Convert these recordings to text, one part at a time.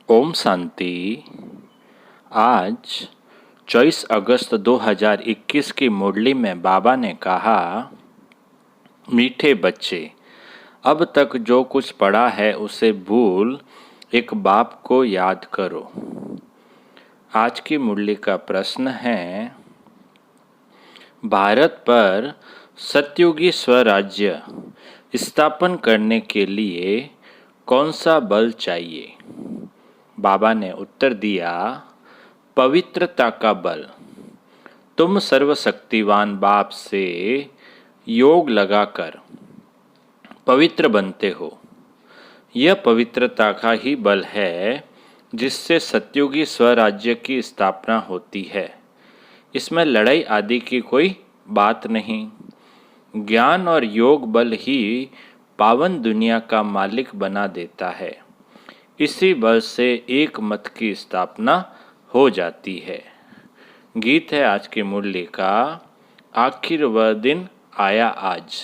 ओम शांति। आज 24 अगस्त 2021 की मुरली में बाबा ने कहा, मीठे बच्चे, अब तक जो कुछ पढ़ा है उसे भूल एक बाप को याद करो। आज की मुरली का प्रश्न है, भारत पर सतयुगी स्वराज्य स्थापन करने के लिए कौन सा बल चाहिए? बाबा ने उत्तर दिया, पवित्रता का बल। तुम सर्वशक्तिवान बाप से योग लगाकर पवित्र बनते हो। यह पवित्रता का ही बल है जिससे सतयुगी स्वराज्य की स्थापना होती है। इसमें लड़ाई आदि की कोई बात नहीं। ज्ञान और योग बल ही पावन दुनिया का मालिक बना देता है। इसी बल से एक मत की स्थापना हो जाती है। गीत है आज की मुरली का, आखिर वह दिन आया आज।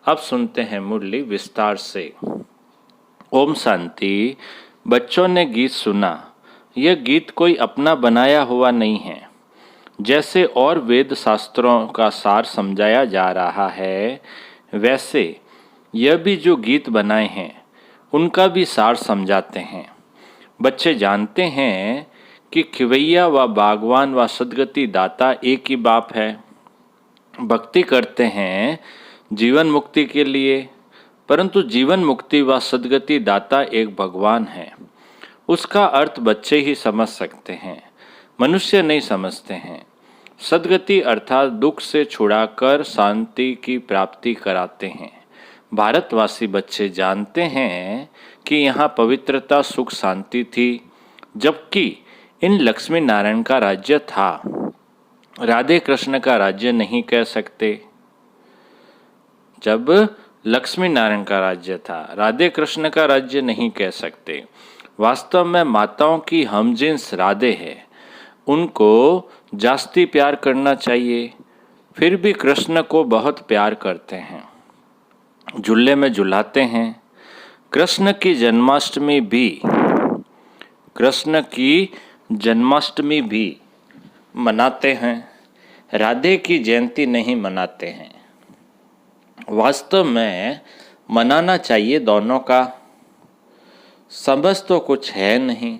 अब सुनते हैं मुरली विस्तार से। ओम शांति। बच्चों ने गीत सुना। यह गीत कोई अपना बनाया हुआ नहीं है। जैसे और वेद शास्त्रों का सार समझाया जा रहा है, वैसे यह भी जो गीत बनाए हैं उनका भी सार समझाते हैं। बच्चे जानते हैं कि खिवैया व बागवान व सद्गति दाता एक ही बाप है। भक्ति करते हैं जीवन मुक्ति के लिए, परंतु जीवन मुक्ति व सद्गति दाता एक भगवान है। उसका अर्थ बच्चे ही समझ सकते हैं, मनुष्य नहीं समझते हैं। सद्गति अर्थात दुख से छुड़ाकर शांति की प्राप्ति कराते हैं। भारतवासी बच्चे जानते हैं कि यहाँ पवित्रता सुख शांति थी, जबकि इन लक्ष्मी नारायण का राज्य था। राधे कृष्ण का राज्य नहीं कह सकते। जब लक्ष्मी नारायण का राज्य था, राधे कृष्ण का राज्य नहीं कह सकते। वास्तव में माताओं की हमजिन्स राधे है, उनको जास्ती प्यार करना चाहिए। फिर भी कृष्ण को बहुत प्यार करते हैं, झूले में झुलाते हैं। कृष्ण की जन्माष्टमी भी मनाते हैं, राधे की जयंती नहीं मनाते हैं। वास्तव में मनाना चाहिए दोनों का। समझ तो कुछ है नहीं।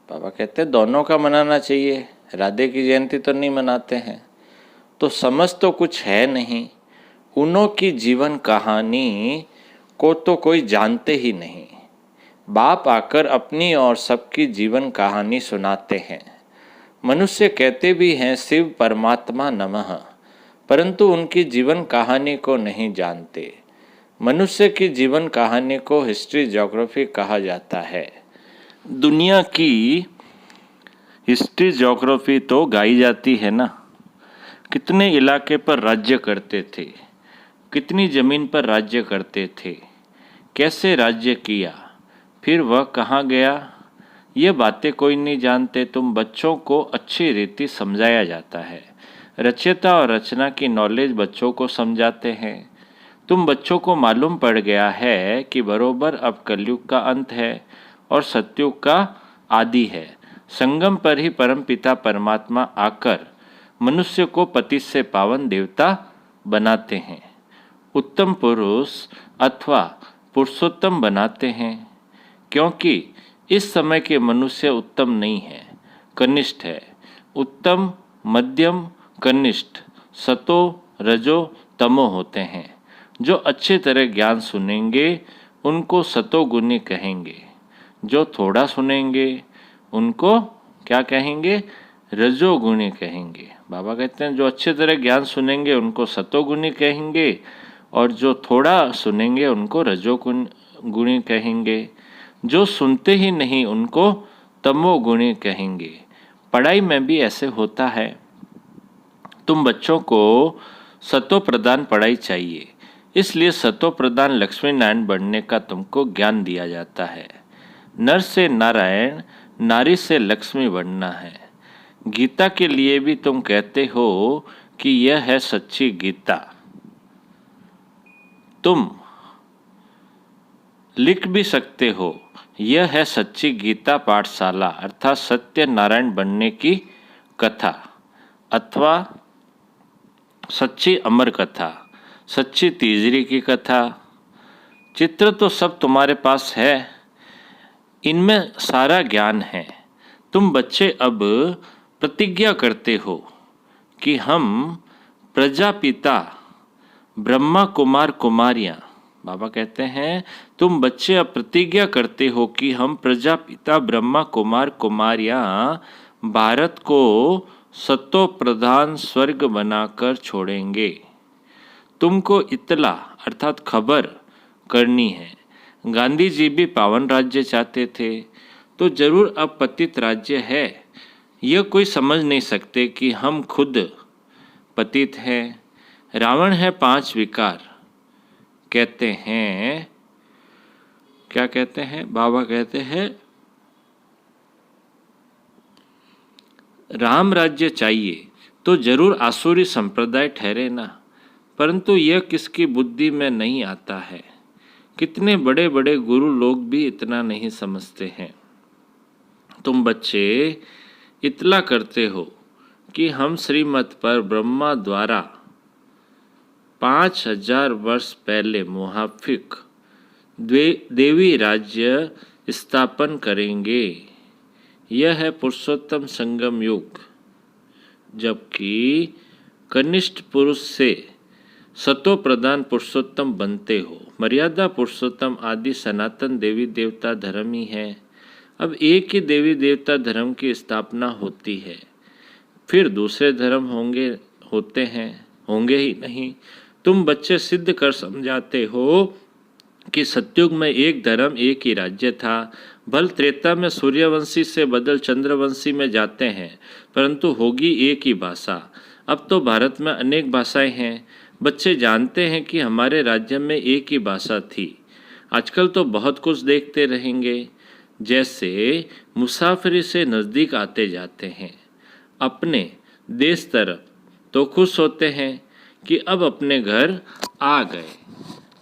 बाबा कहते हैं दोनों का मनाना चाहिए, राधे की जयंती तो नहीं मनाते हैं, तो समझ तो कुछ है नहीं। उनों की जीवन कहानी को तो कोई जानते ही नहीं। बाप आकर अपनी और सबकी जीवन कहानी सुनाते हैं। मनुष्य कहते भी हैं शिव परमात्मा नमः, परंतु उनकी जीवन कहानी को नहीं जानते। मनुष्य की जीवन कहानी को हिस्ट्री ज्योग्राफी कहा जाता है। दुनिया की हिस्ट्री ज्योग्राफी तो गाई जाती है ना। कितने इलाके पर राज्य करते थे, कितनी जमीन पर राज्य करते थे, कैसे राज्य किया, फिर वह कहाँ गया, ये बातें कोई नहीं जानते। तुम बच्चों को अच्छी रीति समझाया जाता है। रचयिता और रचना की नॉलेज बच्चों को समझाते हैं। तुम बच्चों को मालूम पड़ गया है कि बरोबर अब कलयुग का अंत है और सतयुग का आदि है। संगम पर ही परमपिता परमात्मा आकर मनुष्य को पति से पावन देवता बनाते हैं, उत्तम पुरुष अथवा पुरुषोत्तम बनाते हैं। क्योंकि इस समय के मनुष्य उत्तम नहीं है, कनिष्ठ है। उत्तम, मध्यम, कनिष्ठ, सतो, रजो, तमो होते हैं। जो अच्छे तरह ज्ञान सुनेंगे उनको सतोगुणी कहेंगे, जो थोड़ा सुनेंगे उनको क्या कहेंगे, रजोगुणी कहेंगे। बाबा कहते हैं जो अच्छे तरह ज्ञान सुनेंगे उनको सतोगुणी कहेंगे और जो थोड़ा सुनेंगे उनको रजोगुणी कहेंगे। जो सुनते ही नहीं उनको तमोगुणी कहेंगे। पढ़ाई में भी ऐसे होता है। तुम बच्चों को सतो प्रधान पढ़ाई चाहिए, इसलिए सतो प्रधान लक्ष्मी नारायण बनने का तुमको ज्ञान दिया जाता है। नर से नारायण, नारी से लक्ष्मी बनना है। गीता के लिए भी तुम कहते हो कि यह है सच्ची गीता। तुम लिख भी सकते हो, यह है सच्ची गीता पाठशाला अर्थात सत्यनारायण बनने की कथा अथवा सच्ची अमर कथा, सच्ची तीजरी की कथा। चित्र तो सब तुम्हारे पास है, इनमें सारा ज्ञान है। तुम बच्चे अब प्रतिज्ञा करते हो कि हम प्रजापिता ब्रह्मा कुमार कुमारियाँ, बाबा कहते हैं तुम बच्चे अब प्रतिज्ञा करते हो कि हम प्रजापिता ब्रह्मा कुमार कुमारियाँ भारत को सतो प्रधान स्वर्ग बनाकर छोड़ेंगे। तुमको इतला अर्थात खबर करनी है। गांधी जी भी पावन राज्य चाहते थे, तो जरूर अब पतित राज्य है। यह कोई समझ नहीं सकते कि हम खुद पतित हैं। रावण है 5 विकार, कहते हैं, क्या कहते हैं बाबा, कहते हैं राम राज्य चाहिए तो जरूर आसुरी संप्रदाय ठहरे ना, परंतु यह किसकी बुद्धि में नहीं आता है। कितने बड़े बड़े गुरु लोग भी इतना नहीं समझते हैं। तुम बच्चे इतला करते हो कि हम श्रीमत पर ब्रह्मा द्वारा 5000 वर्ष पहले मुहाफिक देवी राज्य स्थापन करेंगे। यह है पुरुषोत्तम संगम युग, जबकि कनिष्ठ पुरुष से सतो प्रधान पुरुषोत्तम बनते हो। मर्यादा पुरुषोत्तम आदि सनातन देवी देवता धर्म ही है। अब एक ही देवी देवता धर्म की स्थापना होती है, फिर दूसरे धर्म होंगे ही नहीं। तुम बच्चे सिद्ध कर समझाते हो कि सतयुग में एक धर्म एक ही राज्य था। भल त्रेता में सूर्यवंशी से बदल चंद्रवंशी में जाते हैं, परंतु होगी एक ही भाषा। अब तो भारत में अनेक भाषाएं हैं। बच्चे जानते हैं कि हमारे राज्य में एक ही भाषा थी। आजकल तो बहुत कुछ देखते रहेंगे, जैसे मुसाफिरी से नज़दीक आते जाते हैं। अपने देश तरफ तो खुश होते हैं कि अब अपने घर आ गए,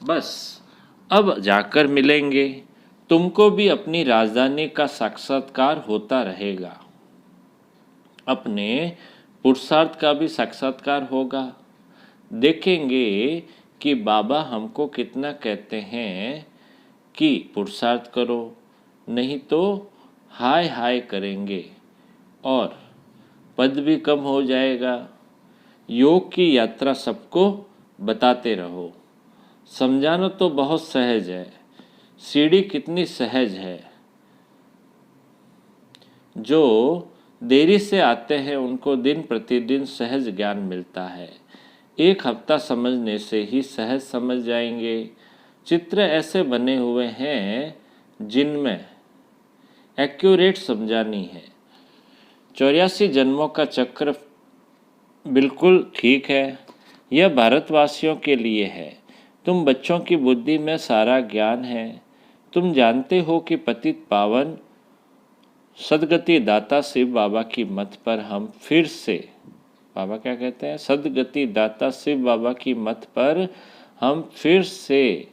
बस अब जाकर मिलेंगे। तुमको भी अपनी राजधानी का साक्षात्कार होता रहेगा, अपने पुरुषार्थ का भी साक्षात्कार होगा। देखेंगे कि बाबा हमको कितना कहते हैं कि पुरुषार्थ करो, नहीं तो हाय हाय करेंगे और पद भी कम हो जाएगा। योग की यात्रा सबको बताते रहो। समझाना तो बहुत सहज है, सीढ़ी कितनी सहज है। जो देरी से आते हैं उनको दिन प्रतिदिन सहज ज्ञान मिलता है। 1 हफ्ता समझने से ही सहज समझ जाएंगे। चित्र ऐसे बने हुए हैं जिनमें एक्यूरेट समझानी है। 84 जन्मों का चक्र बिल्कुल ठीक है, यह भारतवासियों के लिए है। तुम बच्चों की बुद्धि में सारा ज्ञान है। तुम जानते हो कि पतित पावन सदगति दाता शिव बाबा की मत पर हम फिर से, बाबा क्या कहते हैं, सदगति दाता शिव बाबा की मत पर हम फिर से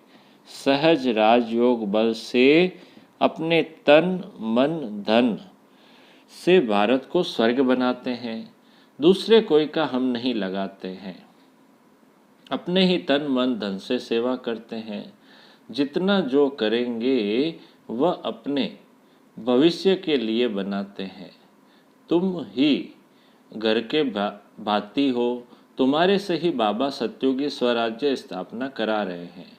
सहज राजयोग बल से अपने तन मन धन से भारत को स्वर्ग बनाते हैं। दूसरे कोई का हम नहीं लगाते हैं, अपने ही तन मन धन से सेवा करते हैं। जितना जो करेंगे वह अपने भविष्य के लिए बनाते हैं। तुम ही घर के भाती हो, तुम्हारे से ही बाबा सत्युगी स्वराज्य स्थापना करा रहे हैं।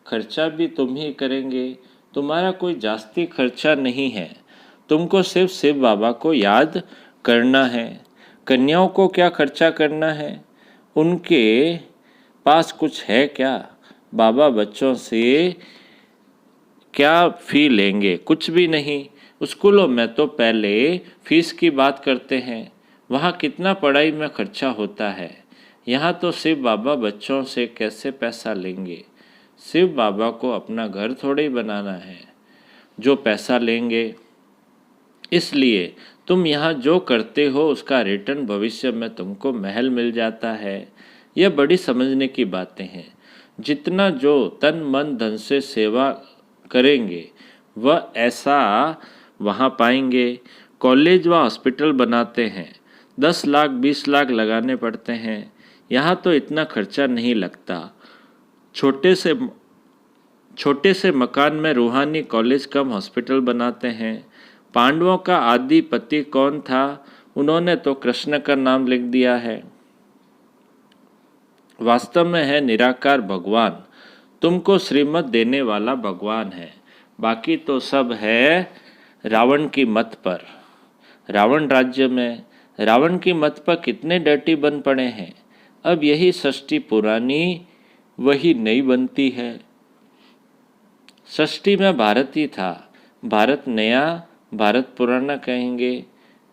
खर्चा भी तुम ही करेंगे, तुम्हारा कोई जास्ती खर्चा नहीं है। तुमको सिर्फ शिव बाबा को याद करना है। कन्याओं को क्या खर्चा करना है, उनके पास कुछ है क्या? बाबा बच्चों से क्या फ़ी लेंगे? कुछ भी नहीं। स्कूलों में तो पहले फीस की बात करते हैं, वहाँ कितना पढ़ाई में खर्चा होता है। यहाँ तो शिव बाबा बच्चों से कैसे पैसा लेंगे? शिव बाबा को अपना घर थोड़े ही बनाना है जो पैसा लेंगे। इसलिए तुम यहाँ जो करते हो उसका रिटर्न भविष्य में तुमको महल मिल जाता है। यह बड़ी समझने की बातें हैं। जितना जो तन मन धन से सेवा करेंगे वह ऐसा वहाँ पाएंगे। कॉलेज व हॉस्पिटल बनाते हैं, 10 लाख 20 लाख लगाने पड़ते हैं। यहाँ तो इतना खर्चा नहीं लगता। छोटे से मकान में रूहानी कॉलेज कम हॉस्पिटल बनाते हैं। पांडवों का आदि पति कौन था? उन्होंने तो कृष्ण का नाम लिख दिया है। वास्तव में है निराकार भगवान, तुमको श्रीमत देने वाला भगवान है। बाकी तो सब है रावण की मत पर। रावण राज्य में रावण की मत पर कितने डर्टी बन पड़े हैं। अब यही षष्ठी पुरानी वही नई बनती है। षष्ठी में भारत ही था। भारत नया, भारत पुराना कहेंगे।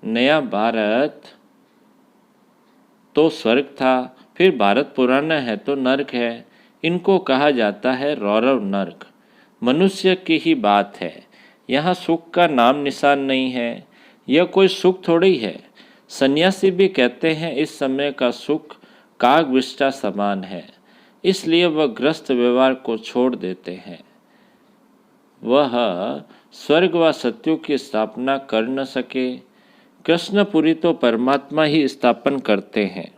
नया भारत तो स्वर्ग था, फिर भारत पुराना है तो नर्क है। इनको कहा जाता है रौरव नर्क। मनुष्य की ही बात है। यहाँ सुख का नाम निशान नहीं है। यह कोई सुख थोड़ी है। सन्यासी भी कहते हैं इस समय का सुख काग विष्ठा समान है, इसलिए वह ग्रस्त व्यवहार को छोड़ देते हैं। वह स्वर्ग व सत्यु की स्थापना कर न सके। कृष्णपुरी तो परमात्मा ही स्थापन करते हैं।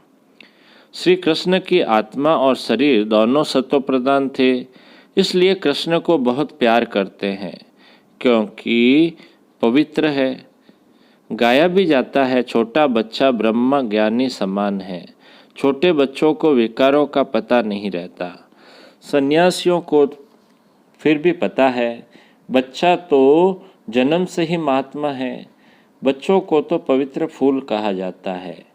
श्री कृष्ण की आत्मा और शरीर दोनों सत्व प्रधान थे, इसलिए कृष्ण को बहुत प्यार करते हैं, क्योंकि पवित्र है। गाया भी जाता है, छोटा बच्चा ब्रह्म ज्ञानी समान है। छोटे बच्चों को विकारों का पता नहीं रहता। सन्यासियों को फिर भी पता है। बच्चा तो जन्म से ही महात्मा है। बच्चों को तो पवित्र फूल कहा जाता है।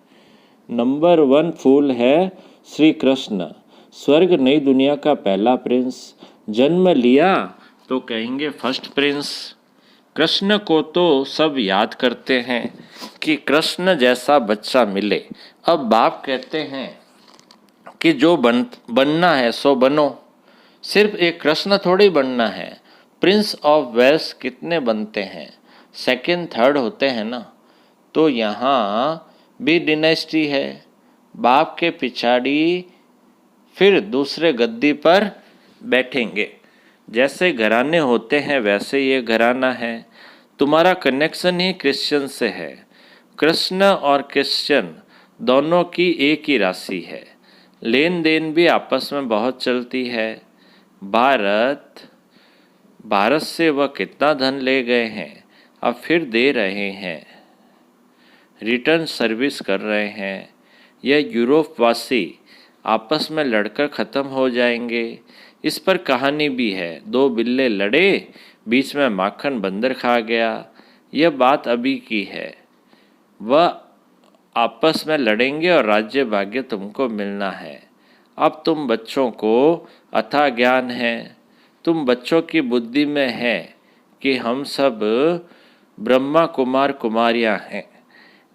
नंबर 1 फूल है श्री कृष्ण। स्वर्ग नई दुनिया का पहला प्रिंस। जन्म लिया तो कहेंगे फर्स्ट प्रिंस। कृष्ण को तो सब याद करते हैं कि कृष्ण जैसा बच्चा मिले। अब बाप कहते हैं कि जो बनना है सो बनो। सिर्फ एक कृष्ण थोड़ी बनना है। प्रिंस ऑफ वेल्स कितने बनते हैं? सेकंड थर्ड होते हैं ना। तो यहाँ भी डिनेस्टी है। बाप के पिछाड़ी फिर दूसरे गद्दी पर बैठेंगे। जैसे घराने होते हैं वैसे ये घराना है। तुम्हारा कनेक्शन ही क्रिश्चियन से है। कृष्ण और क्रिश्चियन दोनों की एक ही राशि है। लेन देन भी आपस में बहुत चलती है। भारत से वह कितना धन ले गए हैं, अब फिर दे रहे हैं। रिटर्न सर्विस कर रहे हैं। यह यूरोप वासी आपस में लड़कर ख़त्म हो जाएंगे। इस पर कहानी भी है। 2 बिल्ले लड़े, बीच में माखन बंदर खा गया। यह बात अभी की है। वह आपस में लड़ेंगे और राज्य भाग्य तुमको मिलना है। अब तुम बच्चों को अथाह ज्ञान है। तुम बच्चों की बुद्धि में है कि हम सब ब्रह्मा कुमार कुमारियाँ हैं।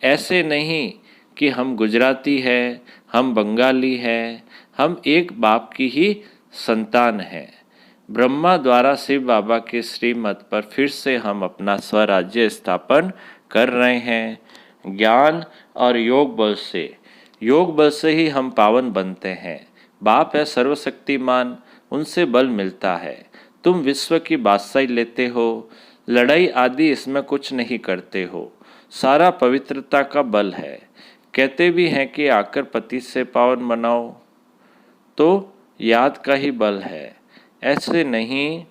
ऐसे नहीं कि हम गुजराती हैं, हम बंगाली हैं। हम एक बाप की ही संतान हैं। ब्रह्मा द्वारा शिव बाबा के श्रीमत पर फिर से हम अपना स्वराज्य स्थापन कर रहे हैं। ज्ञान और योग बल से ही हम पावन बनते हैं। बाप है सर्वशक्तिमान, उनसे बल मिलता है। तुम विश्व की बादशाही लेते हो, लड़ाई आदि इसमें कुछ नहीं करते हो। सारा पवित्रता का बल है। कहते भी हैं कि आकर पति से पावन बनाओ, तो याद का ही बल है। ऐसे नहीं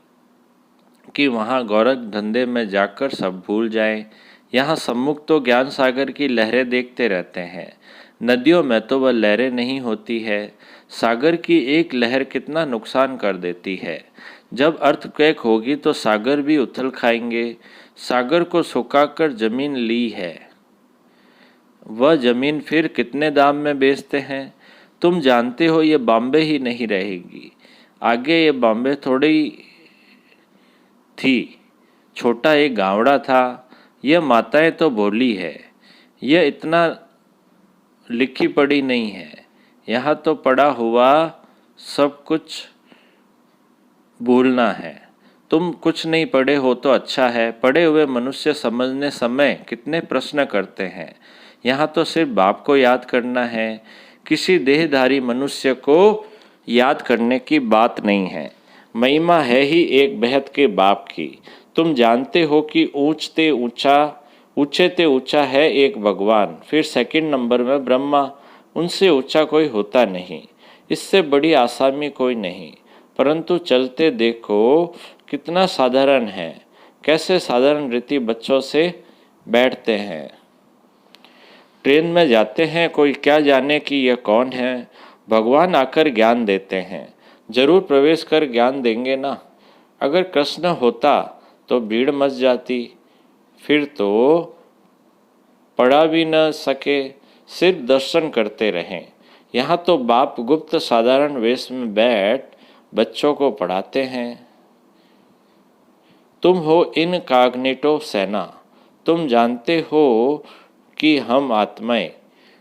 कि वहाँ गौरख धंधे में जाकर सब भूल जाएं। यहाँ सम्मुख तो ज्ञान सागर की लहरें देखते रहते हैं। नदियों में तो वह लहरें नहीं होती है। सागर की एक लहर कितना नुकसान कर देती है। जब अर्थक्वेक होगी तो सागर भी उथल खाएंगे। सागर को सुखाकर जमीन ली है। वह जमीन फिर कितने दाम में बेचते हैं? तुम जानते हो ये बॉम्बे ही नहीं रहेगी। आगे ये बॉम्बे थोड़ी थी, छोटा एक गावड़ा था। यह माताएं तो भोली है। यह इतना लिखी पढ़ी नहीं है। यहाँ तो पढ़ा हुआ सब कुछ भूलना है। तुम कुछ नहीं पढ़े हो तो अच्छा है। पढ़े हुए मनुष्य समझने समय कितने प्रश्न करते हैं। यहाँ तो सिर्फ बाप को याद करना है। किसी देहधारी मनुष्य को याद करने की बात नहीं है। महिमा है ही एक बेहद के बाप की। तुम जानते हो कि ऊंचे ते ऊंचा है एक भगवान, फिर सेकंड नंबर में ब्रह्मा, उनसे ऊंचा कोई होता नहीं, इससे बड़ी आसामी कोई नहीं। परंतु चलते देखो कितना साधारण है, कैसे साधारण रीति बच्चों से बैठते हैं। ट्रेन में जाते हैं, कोई क्या जाने कि यह कौन है, भगवान आकर ज्ञान देते हैं, जरूर प्रवेश कर ज्ञान देंगे ना। अगर कृष्ण होता तो भीड़ मच जाती, फिर तो पढ़ा भी न सके, सिर्फ दर्शन करते रहें। यहाँ तो बाप गुप्त साधारण वेश में बैठ बच्चों को पढ़ाते हैं। तुम हो इनकॉग्निटो सेना, तुम जानते हो कि हम आत्माएं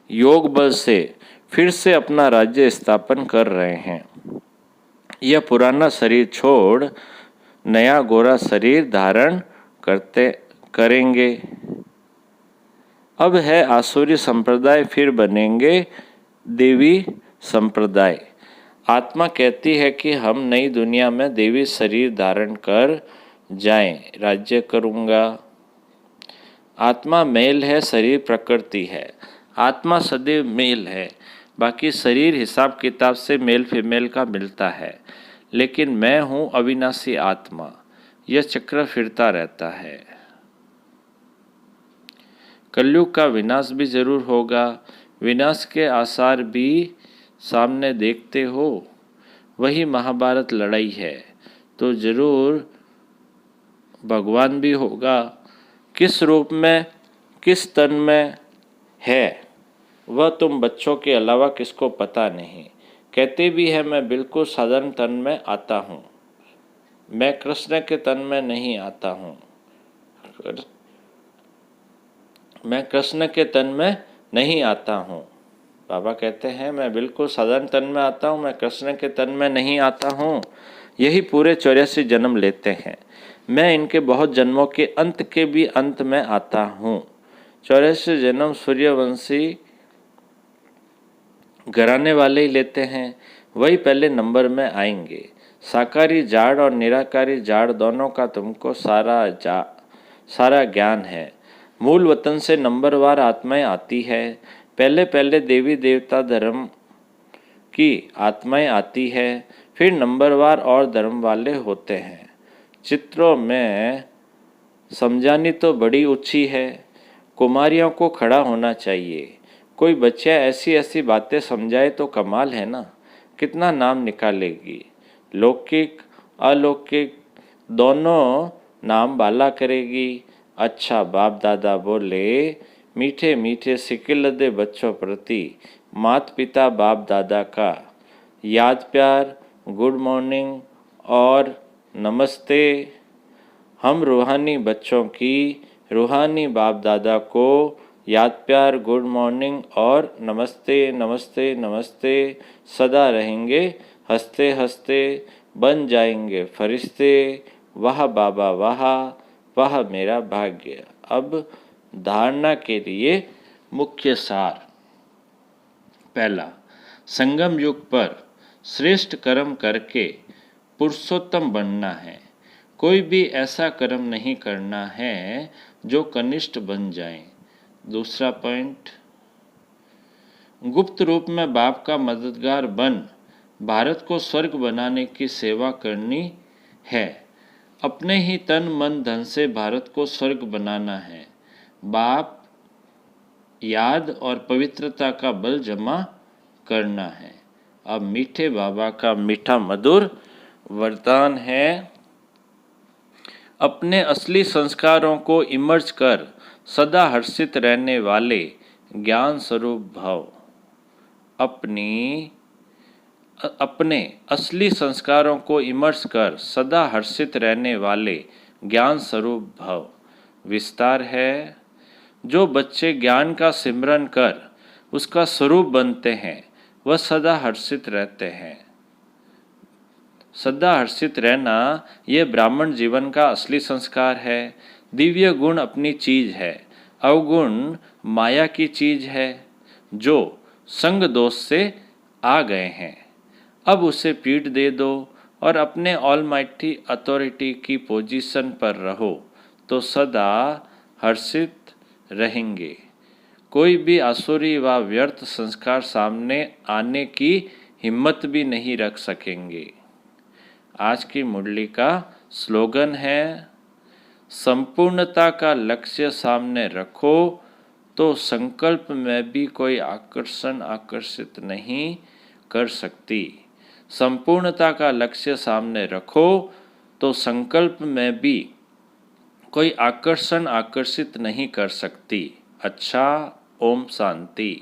योग बल से फिर से अपना राज्य स्थापन कर रहे हैं। यह पुराना शरीर छोड़ नया गोरा शरीर धारण करेंगे। अब है आसुरी संप्रदाय, फिर बनेंगे देवी संप्रदाय। आत्मा कहती है कि हम नई दुनिया में देवी शरीर धारण कर जाएं, राज्य करूँगा। आत्मा मेल है, शरीर प्रकृति है। आत्मा सदैव मेल है, बाकी शरीर हिसाब किताब से मेल फीमेल का मिलता है, लेकिन मैं हूँ अविनाशी आत्मा, यह चक्र फिरता रहता है। कलयुग का विनाश भी जरूर होगा, विनाश के आसार भी सामने देखते हो। वही महाभारत लड़ाई है तो जरूर भगवान भी होगा। किस रूप में, किस तन में है, वह तुम बच्चों के अलावा किसको पता नहीं। कहते भी है मैं बिल्कुल साधारण तन में आता हूँ, मैं कृष्ण के तन में नहीं आता हूँ, मैं कृष्ण के तन में नहीं आता हूँ। बाबा कहते हैं मैं बिल्कुल साधारण तन में आता हूँ, मैं कृष्ण के तन में नहीं आता हूँ। यही पूरे 84 जन्म लेते हैं, मैं इनके बहुत जन्मों के अंत के भी अंत में आता हूँ। 84 जन्म सूर्यवंशी घराने वाले ही लेते हैं, वही पहले नंबर में आएंगे। साकारी जाड़ और निराकारी जाड़ दोनों का तुमको सारा ज्ञान है। मूल वतन से नंबरवार आत्माएं आती है, पहले पहले देवी देवता धर्म की आत्माएं आती है, फिर नंबरवार और धर्म वाले होते हैं। चित्रों में समझानी तो बड़ी ऊंची है, कुमारियों को खड़ा होना चाहिए। कोई बच्चा ऐसी ऐसी बातें समझाए तो कमाल है ना, कितना नाम निकालेगी। लौकिक अलौकिक दोनों नाम बाला करेगी। अच्छा बाप दादा बोले, मीठे मीठे सिकिल दे बच्चों प्रति माता पिता बाप दादा का याद प्यार, गुड मॉर्निंग और नमस्ते। हम रूहानी बच्चों की रूहानी बाप दादा को याद प्यार, गुड मॉर्निंग और नमस्ते नमस्ते नमस्ते सदा रहेंगे। हंसते हंसते बन जाएंगे फरिश्ते, वाह बाबा वाह, वह मेरा भाग्य। अब धारणा के लिए मुख्य सार। पहला, संगम युग पर श्रेष्ठ कर्म करके पुरुषोत्तम बनना है। कोई भी ऐसा कर्म नहीं करना है जो कनिष्ठ बन जाए। दूसरा पॉइंट, गुप्त रूप में बाप का मददगार बन भारत को स्वर्ग बनाने की सेवा करनी है। अपने ही तन मन धन से भारत को स्वर्ग बनाना है। बाप याद और पवित्रता का बल जमा करना है। अब मीठे बाबा का मीठा मधुर वरदान है, अपने असली संस्कारों को इमर्ज कर सदा हर्षित रहने वाले ज्ञान स्वरूप भव। अपने असली संस्कारों को इमर्ज कर सदा हर्षित रहने वाले ज्ञान स्वरूप भव। विस्तार है, जो बच्चे ज्ञान का सिमरन कर उसका स्वरूप बनते हैं वह सदा हर्षित रहते हैं। सदा हर्षित रहना यह ब्राह्मण जीवन का असली संस्कार है। दिव्य गुण अपनी चीज है, अवगुण माया की चीज है, जो संग दोष से आ गए हैं। अब उसे पीठ दे दो, और अपने ऑलमाइटी अथॉरिटी की पोजीशन पर रहो तो सदा हर्षित रहेंगे। कोई भी आसुरी व व्यर्थ संस्कार सामने आने की हिम्मत भी नहीं रख सकेंगे। आज की मुरली का स्लोगन है, संपूर्णता का लक्ष्य सामने रखो तो संकल्प में भी कोई आकर्षण आकर्षित नहीं कर सकती। संपूर्णता का लक्ष्य सामने रखो तो संकल्प में भी कोई आकर्षण आकर्षित नहीं कर सकती। अच्छा, ओम शांति।